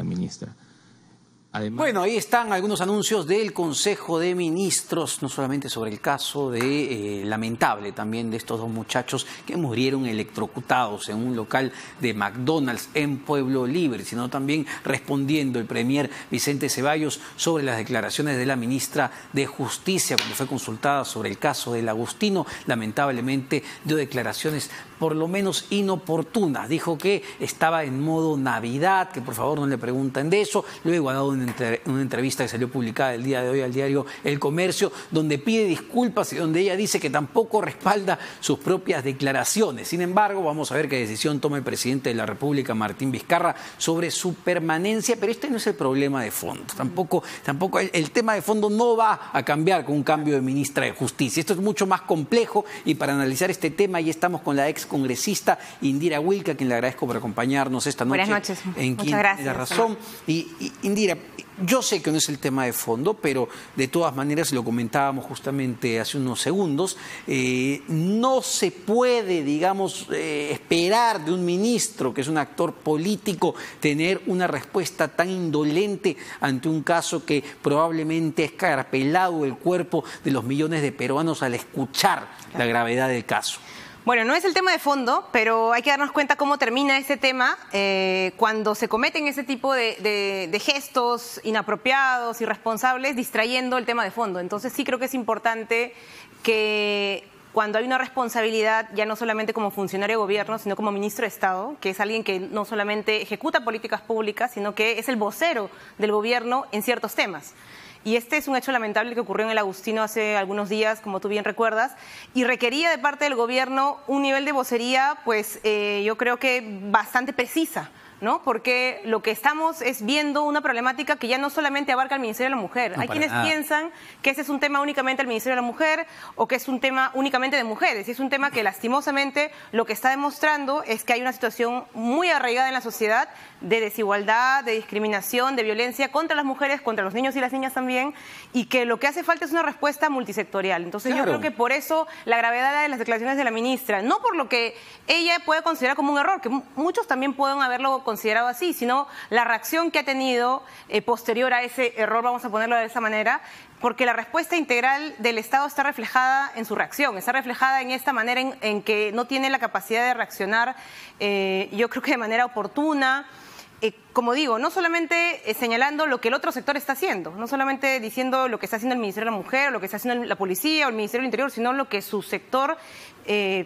la ministra. Además, bueno, ahí están algunos anuncios del Consejo de Ministros, no solamente sobre el caso lamentable también de estos dos muchachos que murieron electrocutados en un local de McDonald's en Pueblo Libre, sino también respondiendo el premier Vicente Ceballos sobre las declaraciones de la ministra de Justicia cuando fue consultada sobre el caso del Agustino. Lamentablemente dio declaraciones por lo menos inoportunas. Dijo que estaba en modo Navidad, que por favor no le pregunten de eso. Luego ha dado una entrevista que salió publicada el día de hoy al diario El Comercio, donde pide disculpas y donde ella dice que tampoco respalda sus propias declaraciones. Sin embargo, vamos a ver qué decisión toma el presidente de la República, Martín Vizcarra, sobre su permanencia, pero este no es el problema de fondo. Tampoco el tema de fondo no va a cambiar con un cambio de ministra de Justicia. Esto es mucho más complejo y para analizar este tema ya estamos con la ex congresista Indira Wilca, a quien le agradezco por acompañarnos esta noche. Buenas noches. En Muchas gracias. La Razón. Y Indira, yo sé que no es el tema de fondo, pero de todas maneras lo comentábamos justamente hace unos segundos, no se puede, digamos, esperar de un ministro que es un actor político tener una respuesta tan indolente ante un caso que probablemente ha escarapelado el cuerpo de los millones de peruanos al escuchar la gravedad del caso. Bueno, no es el tema de fondo, pero hay que darnos cuenta cómo termina ese tema cuando se cometen ese tipo de gestos inapropiados, irresponsables, distrayendo el tema de fondo. Entonces sí creo que es importante que cuando hay una responsabilidad, ya no solamente como funcionario de gobierno, sino como ministro de Estado, que es alguien que no solamente ejecuta políticas públicas, sino que es el vocero del gobierno en ciertos temas. Y este es un hecho lamentable que ocurrió en el Agustino hace algunos días, como tú bien recuerdas, y requería de parte del gobierno un nivel de vocería, pues yo creo que bastante precisa, ¿no? Porque lo que estamos es viendo una problemática que ya no solamente abarca al Ministerio de la Mujer. Hay quienes piensan que ese es un tema únicamente del Ministerio de la Mujer o que es un tema únicamente de mujeres. Y es un tema que lastimosamente lo que está demostrando es que hay una situación muy arraigada en la sociedad de desigualdad, de discriminación, de violencia contra las mujeres, contra los niños y las niñas también, y que lo que hace falta es una respuesta multisectorial. Entonces yo creo que por eso la gravedad de las declaraciones de la ministra, no por lo que ella puede considerar como un error, que muchos también pueden haberlo considerado así, sino la reacción que ha tenido posterior a ese error, vamos a ponerlo de esa manera, porque la respuesta integral del Estado está reflejada en su reacción, está reflejada en esta manera en que no tiene la capacidad de reaccionar, yo creo que de manera oportuna. Como digo, no solamente señalando lo que el otro sector está haciendo, no solamente diciendo lo que está haciendo el Ministerio de la Mujer, o lo que está haciendo la Policía o el Ministerio del Interior, sino lo que su sector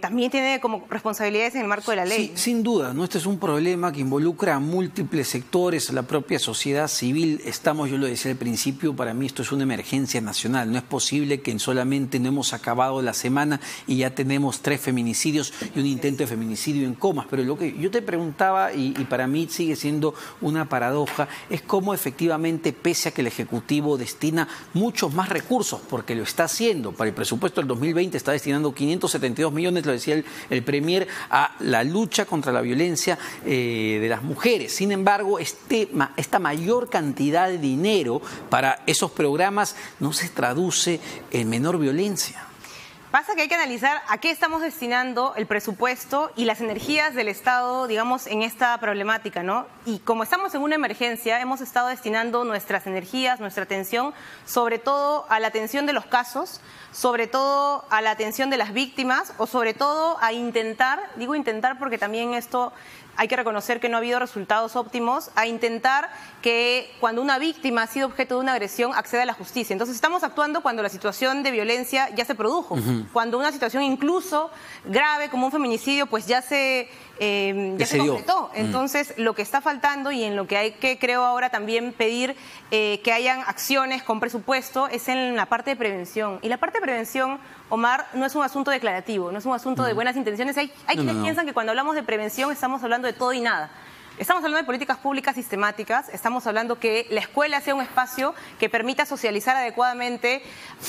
también tiene como responsabilidades en el marco de la ley. Sí, sin duda, ¿no? Este es un problema que involucra a múltiples sectores, a la propia sociedad civil. Estamos, yo lo decía al principio, para mí esto es una emergencia nacional. No es posible que solamente no hemos acabado la semana y ya tenemos 3 feminicidios y un intento de feminicidio en comas. Pero lo que yo te preguntaba, y para mí sigue siendo una paradoja, es cómo efectivamente, pese a que el Ejecutivo destina muchos más recursos, porque lo está haciendo, para el presupuesto del 2020 está destinando 572 millones, lo decía el premier, a la lucha contra la violencia de las mujeres. Sin embargo, esta mayor cantidad de dinero para esos programas no se traduce en menor violencia. Pasa que hay que analizar a qué estamos destinando el presupuesto y las energías del Estado, digamos, en esta problemática, ¿no? Y como estamos en una emergencia, hemos estado destinando nuestras energías, nuestra atención, sobre todo a la atención de los casos, sobre todo a la atención de las víctimas o sobre todo a intentar, digo intentar porque también esto hay que reconocer que no ha habido resultados óptimos, a intentar que cuando una víctima ha sido objeto de una agresión acceda a la justicia. Entonces estamos actuando cuando la situación de violencia ya se produjo, cuando una situación incluso grave como un feminicidio pues ya se concretó. Entonces lo que está faltando y en lo que hay que, creo ahora también pedir que hayan acciones con presupuesto es en la parte de prevención. Y la parte de prevención, Omar, no es un asunto declarativo, no es un asunto de buenas intenciones. Hay quienes piensan que cuando hablamos de prevención estamos hablando de todo y nada. Estamos hablando de políticas públicas sistemáticas, estamos hablando que la escuela sea un espacio que permita socializar adecuadamente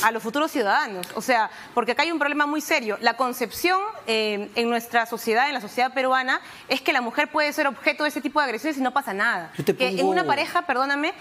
a los futuros ciudadanos. O sea, porque acá hay un problema muy serio. La concepción en nuestra sociedad, en la sociedad peruana, es que la mujer puede ser objeto de ese tipo de agresiones y no pasa nada. Que en una pareja, perdóname,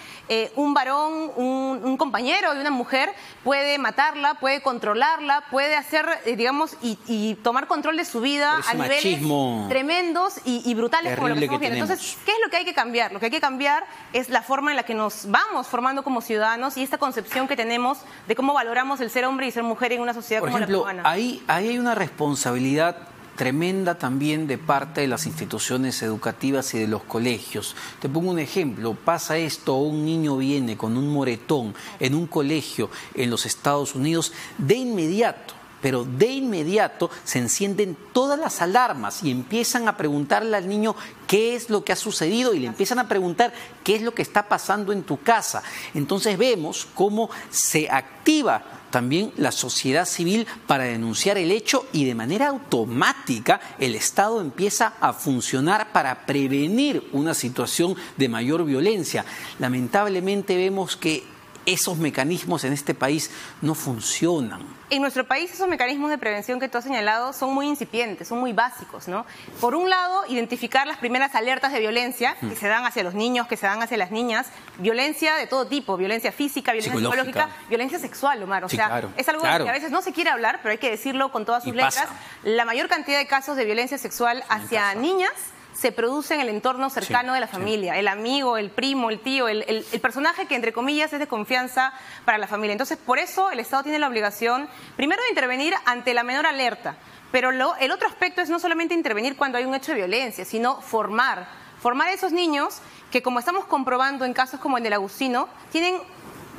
un varón, un compañero de una mujer puede matarla, puede controlarla, puede hacer, digamos, y tomar control de su vida a niveles tremendos y brutales como lo que estamos viendo. Entonces, Entonces, ¿qué es lo que hay que cambiar? Lo que hay que cambiar es la forma en la que nos vamos formando como ciudadanos y esta concepción que tenemos de cómo valoramos el ser hombre y ser mujer en una sociedad por como ejemplo, la peruana. ahí hay una responsabilidad tremenda también de parte de las instituciones educativas y de los colegios. Te pongo un ejemplo, pasa esto, un niño viene con un moretón en un colegio en los Estados Unidos, de inmediato, pero de inmediato se encienden todas las alarmas y empiezan a preguntarle al niño qué es lo que ha sucedido y le empiezan a preguntar qué es lo que está pasando en tu casa. Entonces vemos cómo se activa también la sociedad civil para denunciar el hecho y de manera automática el Estado empieza a funcionar para prevenir una situación de mayor violencia. Lamentablemente vemos que esos mecanismos en este país no funcionan. En nuestro país esos mecanismos de prevención que tú has señalado son muy incipientes, son muy básicos, ¿no? Por un lado, identificar las primeras alertas de violencia que se dan hacia los niños, que se dan hacia las niñas, violencia de todo tipo, violencia física, violencia psicológica, violencia sexual, Omar. O sea, claro, es algo que a veces no se quiere hablar, pero hay que decirlo con todas sus letras. La mayor cantidad de casos de violencia sexual hacia niñas se produce en el entorno cercano de la familia, el amigo, el primo, el tío, el personaje que entre comillas es de confianza para la familia. Entonces, por eso el Estado tiene la obligación, primero, de intervenir ante la menor alerta, pero el otro aspecto es no solamente intervenir cuando hay un hecho de violencia, sino formar a esos niños que, como estamos comprobando en casos como el del Agustino, tienen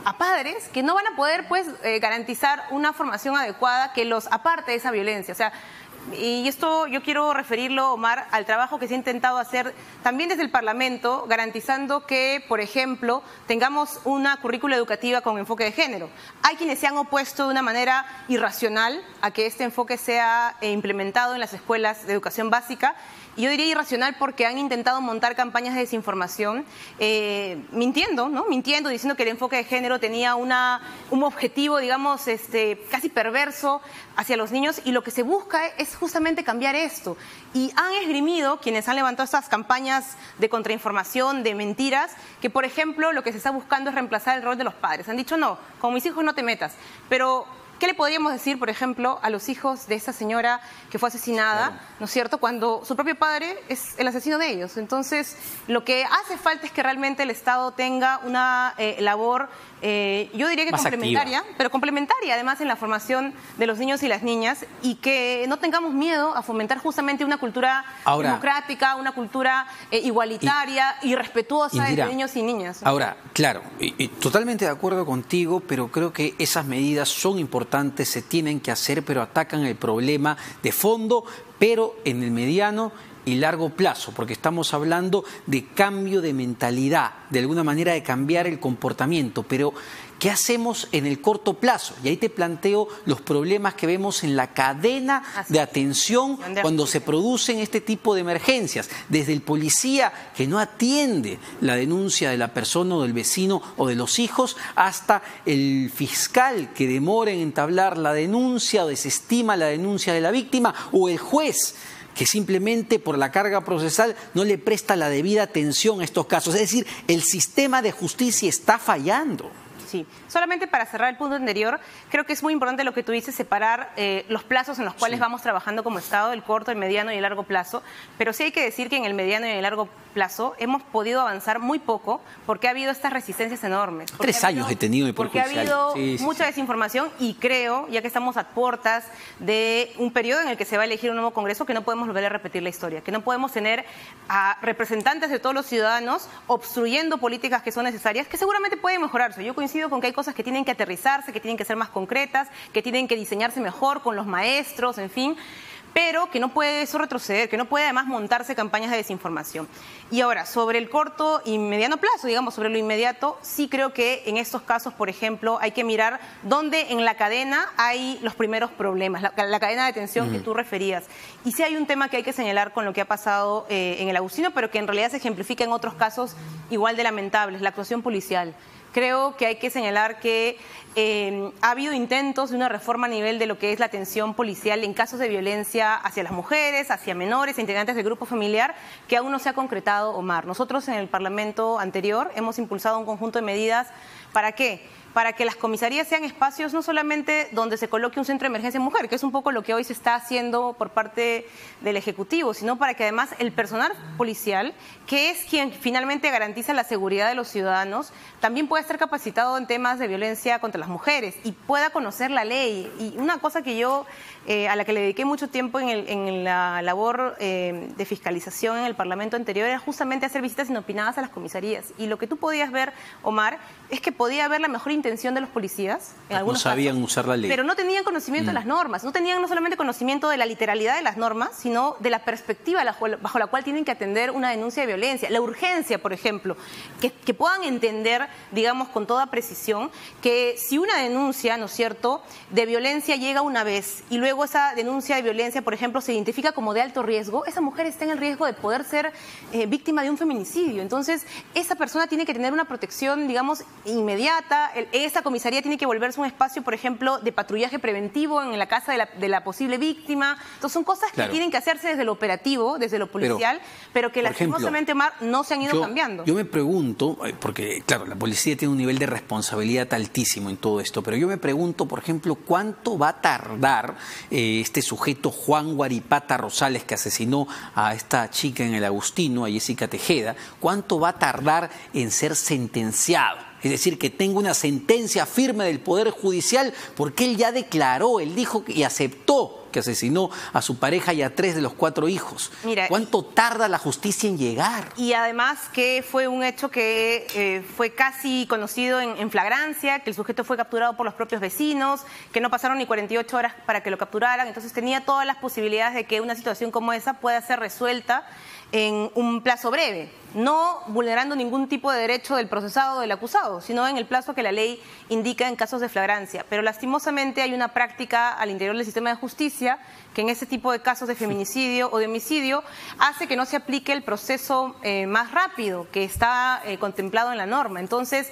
a padres que no van a poder garantizar una formación adecuada que los aparte de esa violencia. O sea, y esto yo quiero referirlo, Omar, al trabajo que se ha intentado hacer también desde el Parlamento, garantizando que, por ejemplo, tengamos una currícula educativa con enfoque de género. Hay quienes se han opuesto de una manera irracional a que este enfoque sea implementado en las escuelas de educación básica. Y yo diría irracional porque han intentado montar campañas de desinformación, mintiendo, ¿no? Mintiendo, diciendo que el enfoque de género tenía un objetivo, digamos, casi perverso hacia los niños, y lo que se busca es justamente cambiar esto. Y han esgrimido, quienes han levantado estas campañas de contrainformación, de mentiras, que, por ejemplo, lo que se está buscando es reemplazar el rol de los padres. Han dicho, no, con mis hijos no te metas, pero ¿qué le podríamos decir, por ejemplo, a los hijos de esta señora que fue asesinada, ¿no es cierto?, cuando su propio padre es el asesino de ellos? Entonces, lo que hace falta es que realmente el Estado tenga una labor, yo diría que más complementaria, activa, pero complementaria además en la formación de los niños y las niñas, y que no tengamos miedo a fomentar justamente una cultura democrática, una cultura igualitaria y respetuosa entre niños y niñas. Ahora, claro, y totalmente de acuerdo contigo, pero creo que esas medidas son importantes, se tienen que hacer, pero atacan el problema de fondo, pero en el mediano y largo plazo, porque estamos hablando de cambio de mentalidad, de alguna manera de cambiar el comportamiento, pero ¿qué hacemos en el corto plazo? Y ahí te planteo los problemas que vemos en la cadena de atención cuando se producen este tipo de emergencias, desde el policía que no atiende la denuncia de la persona o del vecino o de los hijos, hasta el fiscal que demora en entablar la denuncia o desestima la denuncia de la víctima, o el juez que simplemente por la carga procesal no le presta la debida atención a estos casos. Es decir, el sistema de justicia está fallando. Sí, solamente para cerrar el punto anterior, creo que es muy importante lo que tú dices, separar los plazos en los cuales vamos trabajando como Estado, el corto, el mediano y el largo plazo, pero sí hay que decir que en el mediano y el largo plazo hemos podido avanzar muy poco porque ha habido estas resistencias enormes. 3 años detenido y por porque ha habido mucha desinformación, y creo, ya que estamos a puertas de un periodo en el que se va a elegir un nuevo Congreso, que no podemos volver a repetir la historia, que no podemos tener a representantes de todos los ciudadanos obstruyendo políticas que son necesarias, que seguramente pueden mejorarse. Yo coincido con que hay cosas que tienen que aterrizarse, que tienen que ser más concretas, que tienen que diseñarse mejor con los maestros, en fin, pero que no puede eso retroceder, que no puede además montarse campañas de desinformación. Y ahora, sobre el corto y mediano plazo, digamos, sobre lo inmediato, sí creo que en estos casos, por ejemplo, hay que mirar dónde en la cadena hay los primeros problemas, la cadena de atención que tú referías. Y sí hay un tema que hay que señalar con lo que ha pasado en el Agustino, pero que en realidad se ejemplifica en otros casos igual de lamentables, la actuación policial. Creo que hay que señalar que ha habido intentos de una reforma a nivel de lo que es la atención policial en casos de violencia hacia las mujeres, hacia menores, integrantes del grupo familiar, que aún no se ha concretado, Omar. Nosotros en el Parlamento anterior hemos impulsado un conjunto de medidas. ¿Para qué? Para que las comisarías sean espacios no solamente donde se coloque un centro de emergencia mujer, que es un poco lo que hoy se está haciendo por parte del Ejecutivo, sino para que además el personal policial, que es quien finalmente garantiza la seguridad de los ciudadanos, también pueda estar capacitado en temas de violencia contra las mujeres y pueda conocer la ley. Y una cosa que yo, a la que le dediqué mucho tiempo en la labor de fiscalización en el Parlamento anterior, era justamente hacer visitas inopinadas a las comisarías. Y lo que tú podías ver, Omar, es que podía haber la mejor intención de los policías, en algunos no sabían casos, usar la ley. pero no tenían conocimiento de las normas, no tenían no solamente conocimiento de la literalidad de las normas, sino de la perspectiva bajo la cual tienen que atender una denuncia de violencia. La urgencia, por ejemplo, que puedan entender, digamos, con toda precisión, que si una denuncia, ¿no es cierto?, de violencia llega una vez y luego esa denuncia de violencia, por ejemplo, se identifica como de alto riesgo, esa mujer está en el riesgo de poder ser víctima de un feminicidio. Entonces, esa persona tiene que tener una protección, digamos, inmediata. Esta comisaría tiene que volverse un espacio, por ejemplo, de patrullaje preventivo en la casa de la posible víctima. Entonces son cosas que tienen que hacerse desde lo operativo, desde lo policial, pero que lastimosamente, Omar, no se han ido cambiando. Yo me pregunto, porque claro, la policía tiene un nivel de responsabilidad altísimo en todo esto, pero yo me pregunto, por ejemplo, ¿cuánto va a tardar este sujeto Juan Guaripata Rosales, que asesinó a esta chica en el Agustino, a Jessica Tejeda? ¿Cuánto va a tardar en ser sentenciado? Es decir, que tenga una sentencia firme del Poder Judicial, porque él ya declaró, él dijo y aceptó que asesinó a su pareja y a 3 de los 4 hijos. Mira, ¿cuánto tarda la justicia en llegar? Y además que fue un hecho que fue casi conocido en flagrancia, que el sujeto fue capturado por los propios vecinos, que no pasaron ni 48 horas para que lo capturaran. Entonces tenía todas las posibilidades de que una situación como esa pueda ser resuelta en un plazo breve, no vulnerando ningún tipo de derecho del procesado o del acusado, sino en el plazo que la ley indica en casos de flagrancia. Pero lastimosamente hay una práctica al interior del sistema de justicia que en ese tipo de casos de feminicidio o de homicidio hace que no se aplique el proceso más rápido que está contemplado en la norma. Entonces,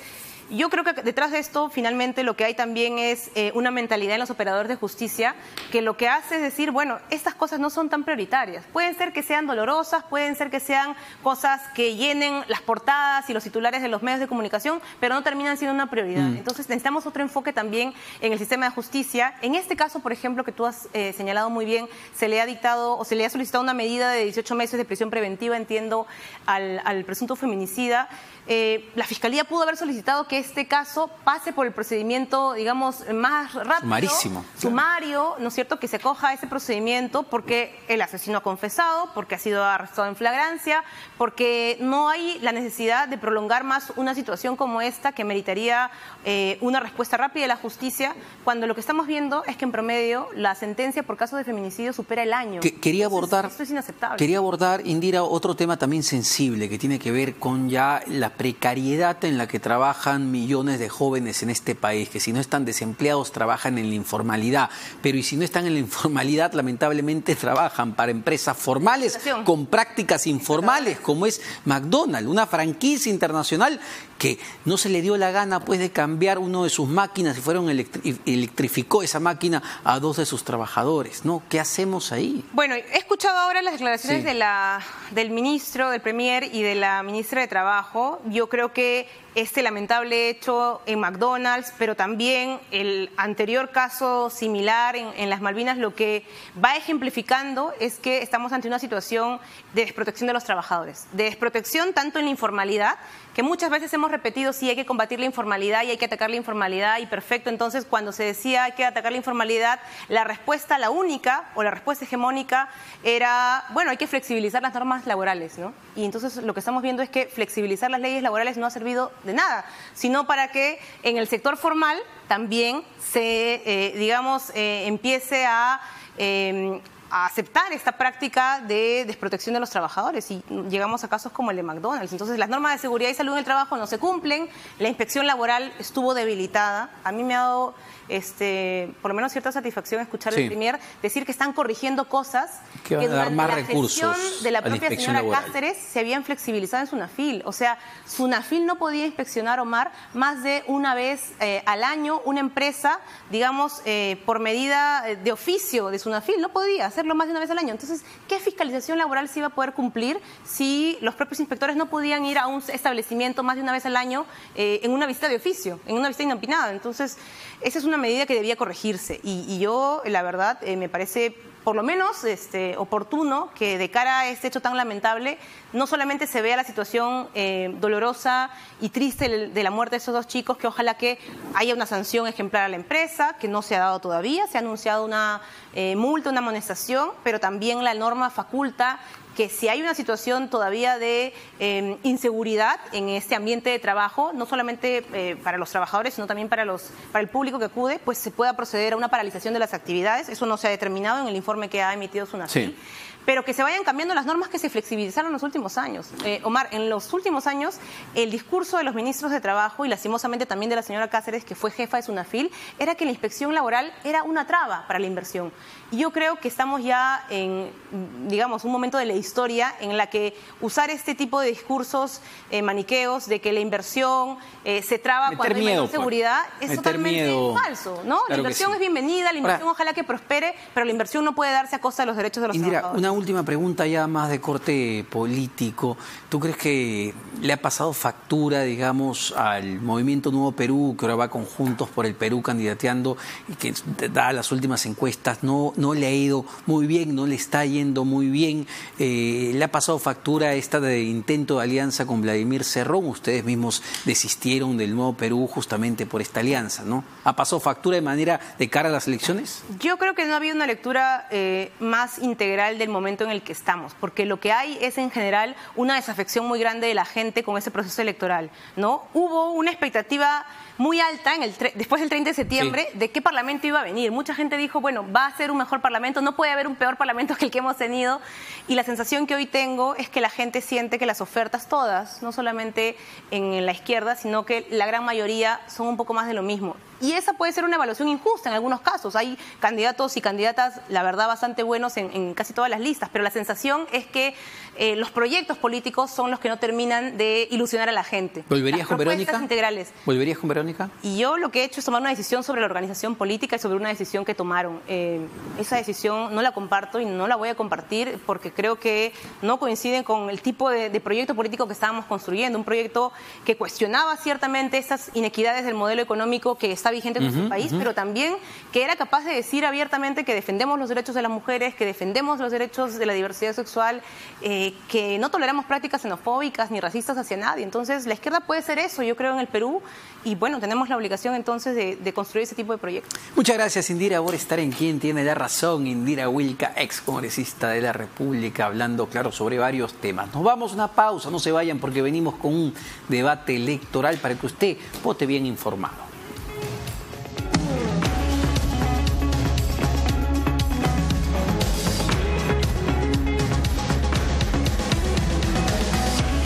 yo creo que detrás de esto, finalmente, lo que hay también es una mentalidad en los operadores de justicia que lo que hace es decir, bueno, estas cosas no son tan prioritarias. Pueden ser que sean dolorosas, pueden ser que sean cosas que llenen las portadas y los titulares de los medios de comunicación, pero no terminan siendo una prioridad. Entonces necesitamos otro enfoque también en el sistema de justicia. En este caso, por ejemplo, que tú has señalado muy bien, se le ha dictado o se le ha solicitado una medida de 18 meses de prisión preventiva, entiendo, al presunto feminicida. La Fiscalía pudo haber solicitado que este caso pase por el procedimiento, digamos, más rápido. Sumario, ¿no es cierto?, que se acoja a ese procedimiento porque el asesino ha confesado, porque ha sido arrestado en flagrancia, porque no hay la necesidad de prolongar más una situación como esta que meritaría una respuesta rápida de la justicia, cuando lo que estamos viendo es que en promedio la sentencia por caso de feminicidio supera el año. Quería abordar, esto es inaceptable. Quería abordar, Indira, otro tema también sensible que tiene que ver con ya la precariedad en la que trabajan millones de jóvenes en este país, que si no están desempleados trabajan en la informalidad, pero y si no están en la informalidad, lamentablemente trabajan para empresas formales con prácticas informales, como es McDonald's, una franquicia internacional que no se le dio la gana pues de cambiar una de sus máquinas y electrificó esa máquina a 2 de sus trabajadores, ¿no? ¿Qué hacemos ahí? Bueno, he escuchado ahora las declaraciones del ministro, del premier y de la ministra de Trabajo. Yo creo que este lamentable hecho en McDonald's, pero también el anterior caso similar en las Malvinas, lo que va ejemplificando es que estamos ante una situación de desprotección de los trabajadores, de desprotección tanto en la informalidad, que muchas veces hemos repetido, sí, hay que combatir la informalidad y hay que atacar la informalidad, y perfecto, entonces cuando se decía hay que atacar la informalidad, la respuesta, la única, o la respuesta hegemónica era, bueno, hay que flexibilizar las normas laborales, ¿no? Y entonces lo que estamos viendo es que flexibilizar las leyes laborales no ha servido de nada, sino para que en el sector formal también se, empiece a a aceptar esta práctica de desprotección de los trabajadores y llegamos a casos como el de McDonald's. Entonces, las normas de seguridad y salud en el trabajo no se cumplen, la inspección laboral estuvo debilitada. A mí me ha dado por lo menos cierta satisfacción escuchar al Premier decir que están corrigiendo cosas que van a dar más recursos de la a la propia inspección señora laboral. Cáceres se habían flexibilizado en SUNAFIL. O sea, SUNAFIL no podía inspeccionar, Omar, más de una vez al año una empresa, digamos, por medida de oficio de SUNAFIL. No podía hacerlo más de una vez al año. Entonces, ¿qué fiscalización laboral se iba a poder cumplir si los propios inspectores no podían ir a un establecimiento más de una vez al año en una visita de oficio, en una visita inopinada? Entonces, esa es una medida que debía corregirse. Y yo, la verdad, me parece por lo menos oportuno que de cara a este hecho tan lamentable no solamente se vea la situación dolorosa y triste de la muerte de esos dos chicos, que ojalá que haya una sanción ejemplar a la empresa, que no se ha dado todavía, se ha anunciado una multa, una amonestación, pero también la norma faculta que si hay una situación todavía de inseguridad en este ambiente de trabajo, no solamente para los trabajadores, sino también para el público que acude, pues se pueda proceder a una paralización de las actividades. Eso no se ha determinado en el informe que ha emitido SUNAFIL. Sí. Pero que se vayan cambiando las normas que se flexibilizaron en los últimos años. Omar, en los últimos años, el discurso de los ministros de Trabajo y lastimosamente también de la señora Cáceres, que fue jefa de SUNAFIL, era que la inspección laboral era una traba para la inversión. Y yo creo que estamos ya en, digamos, un momento de la historia en la que usar este tipo de discursos maniqueos de que la inversión se traba cuando hay mayor seguridad es totalmente falso, ¿no? Claro, la inversión es bienvenida, la inversión ojalá que prospere, pero la inversión no puede darse a costa de los derechos de los trabajadores. Una última pregunta ya más de corte político. ¿Tú crees que le ha pasado factura, digamos, al Movimiento Nuevo Perú, que ahora va con Juntos por el Perú candidateando y que da las últimas encuestas, no le ha ido muy bien, no le está yendo muy bien? ¿Le ha pasado factura esta de intento de alianza con Vladimir Cerrón? Ustedes mismos desistieron del Nuevo Perú justamente por esta alianza, ¿no? ¿Ha pasado factura de manera de cara a las elecciones? Yo creo que no ha habido una lectura más integral del momento en el que estamos, porque lo que hay es en general una desafección muy grande de la gente con ese proceso electoral, ¿no? Hubo una expectativa muy alta después del 30 de septiembre de qué parlamento iba a venir. Mucha gente dijo, bueno, va a ser un mejor parlamento, no puede haber un peor parlamento que el que hemos tenido, y la sensación que hoy tengo es que la gente siente que las ofertas todas, no solamente en la izquierda, sino que la gran mayoría son un poco más de lo mismo. Y esa puede ser una evaluación injusta en algunos casos. Hay candidatos y candidatas, la verdad, bastante buenos en casi todas las listas, pero la sensación es que los proyectos políticos son los que no terminan de ilusionar a la gente. ¿Volverías con Verónica? Integrales. ¿Volverías con Verónica? Y yo lo que he hecho es tomar una decisión sobre la organización política y sobre una decisión que tomaron. Esa decisión no la comparto y no la voy a compartir porque creo que no coincide con el tipo de proyecto político que estábamos construyendo. Un proyecto que cuestionaba ciertamente esas inequidades del modelo económico que está vigente en nuestro país, pero también que era capaz de decir abiertamente que defendemos los derechos de las mujeres, que defendemos los derechos de la diversidad sexual, que no toleramos prácticas xenofóbicas ni racistas hacia nadie. Entonces, la izquierda puede ser eso, yo creo, en el Perú, y bueno, tenemos la obligación entonces de construir ese tipo de proyectos. Muchas gracias, Indira, por estar en Quien Tiene la Razón. Indira Wilca, ex congresista de la República, hablando, claro, sobre varios temas. Nos vamos a una pausa, no se vayan porque venimos con un debate electoral para que usted vote bien informado.